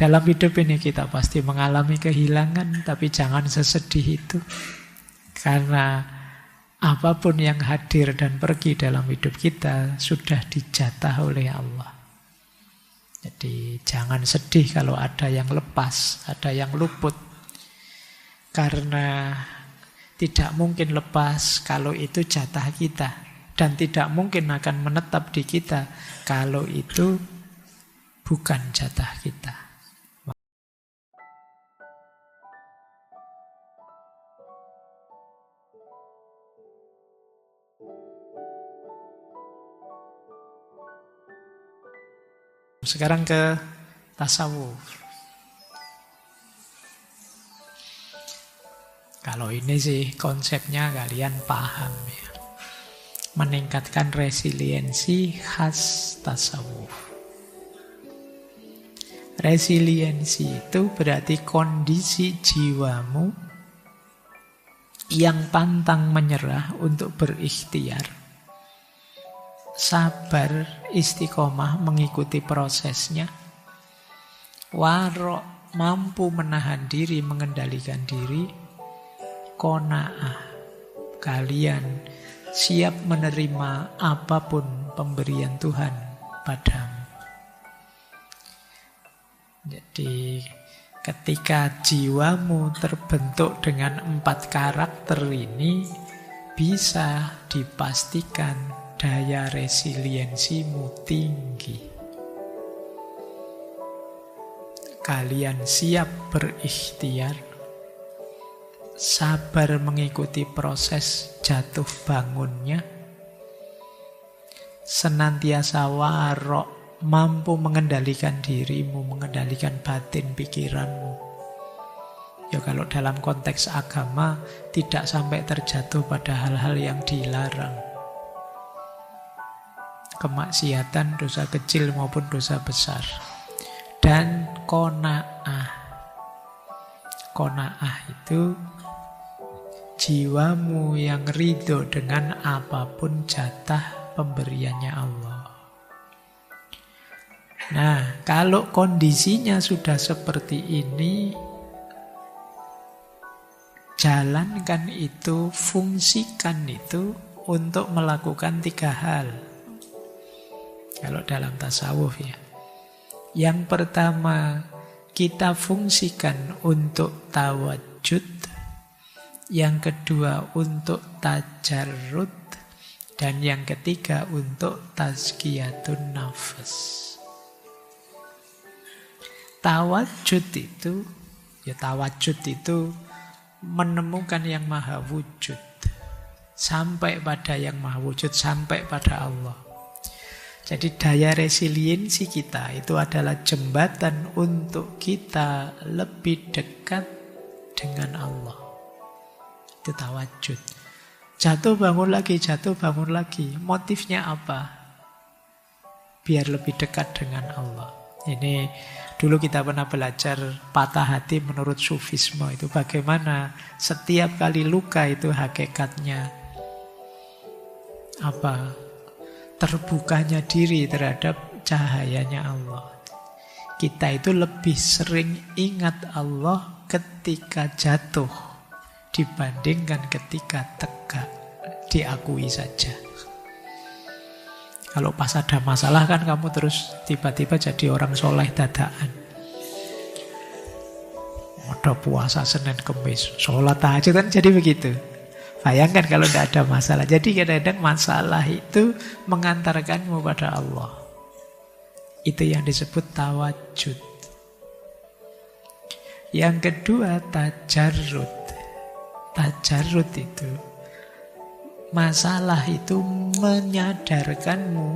Dalam hidup ini kita pasti mengalami kehilangan, tapi jangan sesedih itu. Karena apapun yang hadir dan pergi dalam hidup kita sudah dijatah oleh Allah. Jadi jangan sedih kalau ada yang lepas, ada yang luput. Karena tidak mungkin lepas kalau itu jatah kita. Dan tidak mungkin akan menetap di kita kalau itu bukan jatah kita. Sekarang ke tasawuf. Kalau ini sih konsepnya kalian paham ya. Meningkatkan resiliensi khas tasawuf. Resiliensi itu berarti kondisi jiwamu yang pantang menyerah untuk berikhtiar. Sabar, istiqomah mengikuti prosesnya. Warok, mampu menahan diri, mengendalikan diri. Qanaah, kalian siap menerima apapun pemberian Tuhan padamu. Jadi ketika jiwamu terbentuk dengan 4 karakter ini, bisa dipastikan daya resiliensimu tinggi. Kalian siap berikhtiar, sabar mengikuti proses jatuh bangunnya, senantiasa warok, mampu mengendalikan dirimu, mengendalikan batin pikiranmu. Ya kalau dalam konteks agama, tidak sampai terjatuh pada hal-hal yang dilarang. Kemaksiatan, dosa kecil maupun dosa besar. Dan qanaah. Qanaah itu jiwamu yang ridho dengan apapun jatah pemberiannya Allah. Nah, kalau kondisinya sudah seperti ini, jalankan itu, fungsikan itu untuk melakukan 3 hal. Kalau dalam tasawuf ya. Yang pertama, kita fungsikan untuk tawajud. Yang kedua untuk tajarrud. Dan yang ketiga untuk tazkiyatun nafas. Tawajud itu menemukan yang maha wujud. Sampai pada yang maha wujud, sampai pada Allah. Jadi daya resiliensi kita itu adalah jembatan untuk kita lebih dekat dengan Allah. Itu tawajud. Jatuh bangun lagi, jatuh bangun lagi. Motifnya apa? Biar lebih dekat dengan Allah. Ini dulu kita pernah belajar patah hati menurut sufisme. Itu bagaimana setiap kali luka itu hakikatnya apa? Terbukanya diri terhadap cahayanya Allah. Kita itu lebih sering ingat Allah ketika jatuh dibandingkan ketika tegak, diakui saja. Kalau pas ada masalah kan kamu terus tiba-tiba jadi orang soleh dadakan. Ada puasa Senin Kemis, sholat tahajud kan jadi begitu. Bayangkan kalau tidak ada masalah. Jadi kadang-kadang masalah itu mengantarkanmu pada Allah. Itu yang disebut tawajud. Yang kedua tajarrud. Tajarrud itu masalah itu menyadarkanmu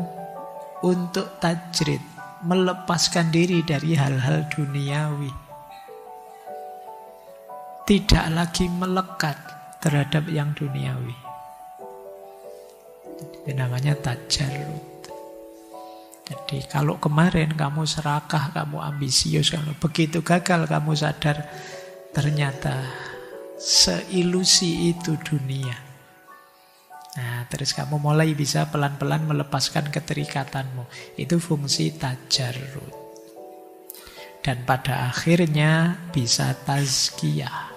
untuk tajrid, melepaskan diri dari hal-hal duniawi. Tidak lagi melekat terhadap yang duniawi. Itu namanya tajarrud. Jadi kalau kemarin kamu serakah, kamu ambisius, kalau begitu gagal kamu sadar ternyata seilusi itu dunia. Nah, terus kamu mulai bisa pelan-pelan melepaskan keterikatanmu. Itu fungsi tajarrud. Dan pada akhirnya bisa tazkiyah.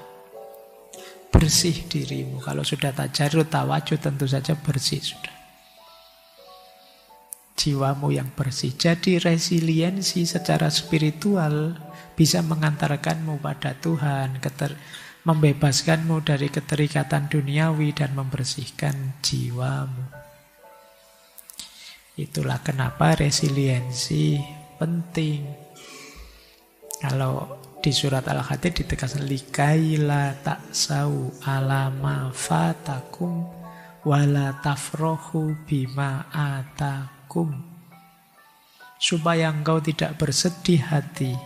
Bersih dirimu. Kalau sudah tajarrud, tawajud, tentu saja bersih sudah. Jiwamu yang bersih. Jadi resiliensi secara spiritual bisa mengantarkanmu pada Tuhan, membebaskanmu dari keterikatan duniawi dan membersihkan jiwamu. Itulah kenapa resiliensi penting. Kalau di surat Al-Hadid ditegaskan likaila taksau ala ma fatakum wala tafrohu bima atakum. Supaya engkau tidak bersedih hati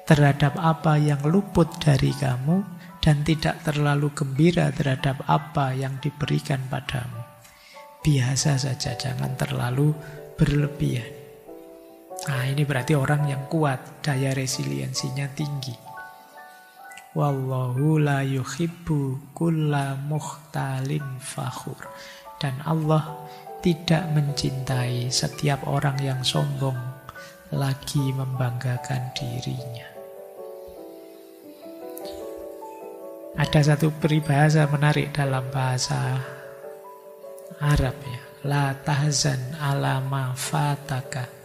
terhadap apa yang luput dari kamu dan tidak terlalu gembira terhadap apa yang diberikan padamu. Biasa saja, jangan terlalu berlebihan. Nah, ini berarti orang yang kuat, daya resiliensinya tinggi. Wallahu la yuhibbu kulla mukhtalin fakhur. Dan Allah tidak mencintai setiap orang yang sombong lagi membanggakan dirinya. Ada satu peribahasa menarik dalam bahasa Arab ya. La tahzan ala ma fataka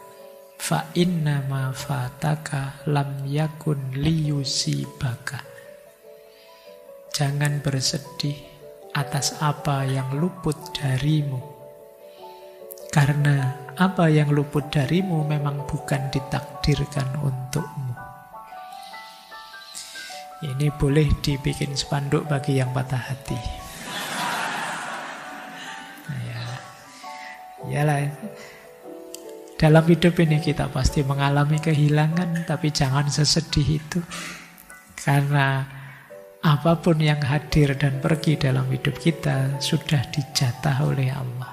fa inna ma fataka lam yakun liyusibaka. Jangan bersedih atas apa yang luput darimu, karena apa yang luput darimu memang bukan ditakdirkan untukmu. Ini boleh dibikin spanduk bagi yang patah hati. Nah, ya. Iyalah. Dalam hidup ini kita pasti mengalami kehilangan, tapi jangan sesedih itu. Karena apapun yang hadir dan pergi dalam hidup kita sudah dijatah oleh Allah.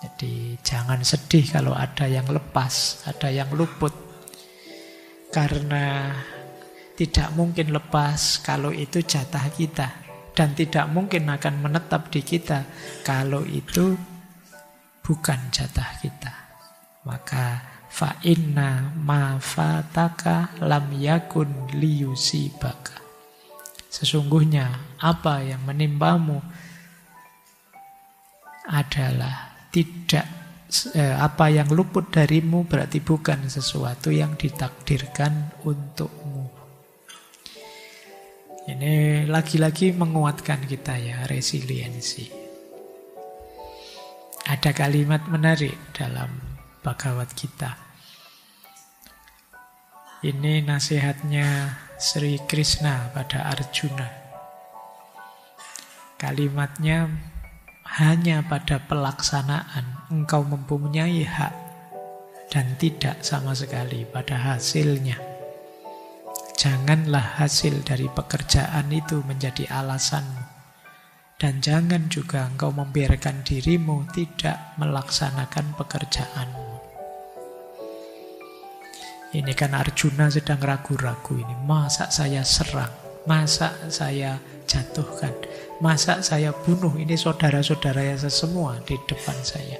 Jadi jangan sedih kalau ada yang lepas, ada yang luput. Karena tidak mungkin lepas kalau itu jatah kita. Dan tidak mungkin akan menetap di kita kalau itu bukan jatah kita. Maka fa inna ma fataka lam yakun liyusibaka. Sesungguhnya apa yang menimpamu adalah tidak apa yang luput darimu berarti bukan sesuatu yang ditakdirkan untukmu. Ini lagi-lagi menguatkan kita ya, resiliensi. Ada kalimat menarik dalam Bhagavad Gita. Ini nasihatnya Sri Krishna pada Arjuna. Kalimatnya, hanya pada pelaksanaan engkau mempunyai hak dan tidak sama sekali pada hasilnya. Janganlah hasil dari pekerjaan itu menjadi alasanmu. Dan jangan juga engkau membiarkan dirimu tidak melaksanakan pekerjaanmu. Ini kan Arjuna sedang ragu-ragu ini. Masa saya serang? Masa saya jatuhkan? Masa saya bunuh? Ini saudara-saudara saya semua di depan saya.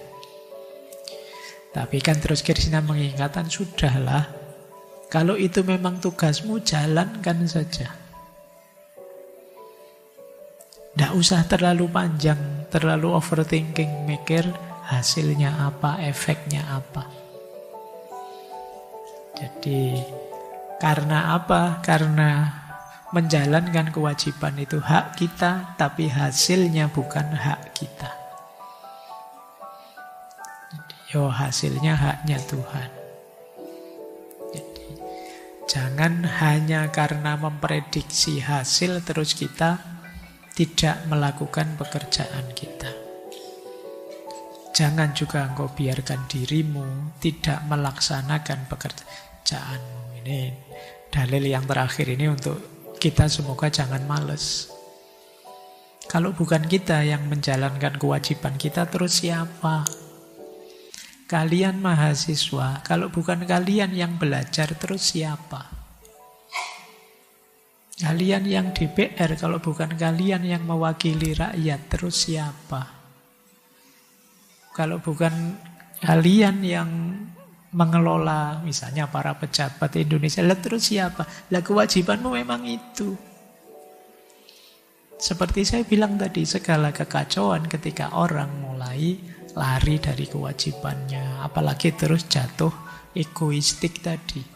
Tapi kan terus Krishna mengingatkan, sudahlah. Kalau itu memang tugasmu, jalankan saja. Tidak usah terlalu panjang, terlalu overthinking, mikir hasilnya apa, efeknya apa. Jadi, karena apa? Karena menjalankan kewajiban itu hak kita, tapi hasilnya bukan hak kita. Jadi, hasilnya haknya Tuhan. Jadi, jangan hanya karena memprediksi hasil terus kita tidak melakukan pekerjaan kita. Jangan juga engkau biarkan dirimu tidak melaksanakan pekerjaanmu. Ini dalil yang terakhir ini untuk kita semoga jangan malas. Kalau bukan kita yang menjalankan kewajiban kita, terus siapa? Kalian mahasiswa, kalau bukan kalian yang belajar, terus siapa? Kalian yang DPR, kalau bukan kalian yang mewakili rakyat, terus siapa? Kalau bukan kalian yang mengelola misalnya para pejabat Indonesia. Lah terus siapa? Lah kewajibanmu memang itu. Seperti saya bilang tadi, segala kekacauan ketika orang mulai lari dari kewajibannya, apalagi terus jatuh egoistik tadi.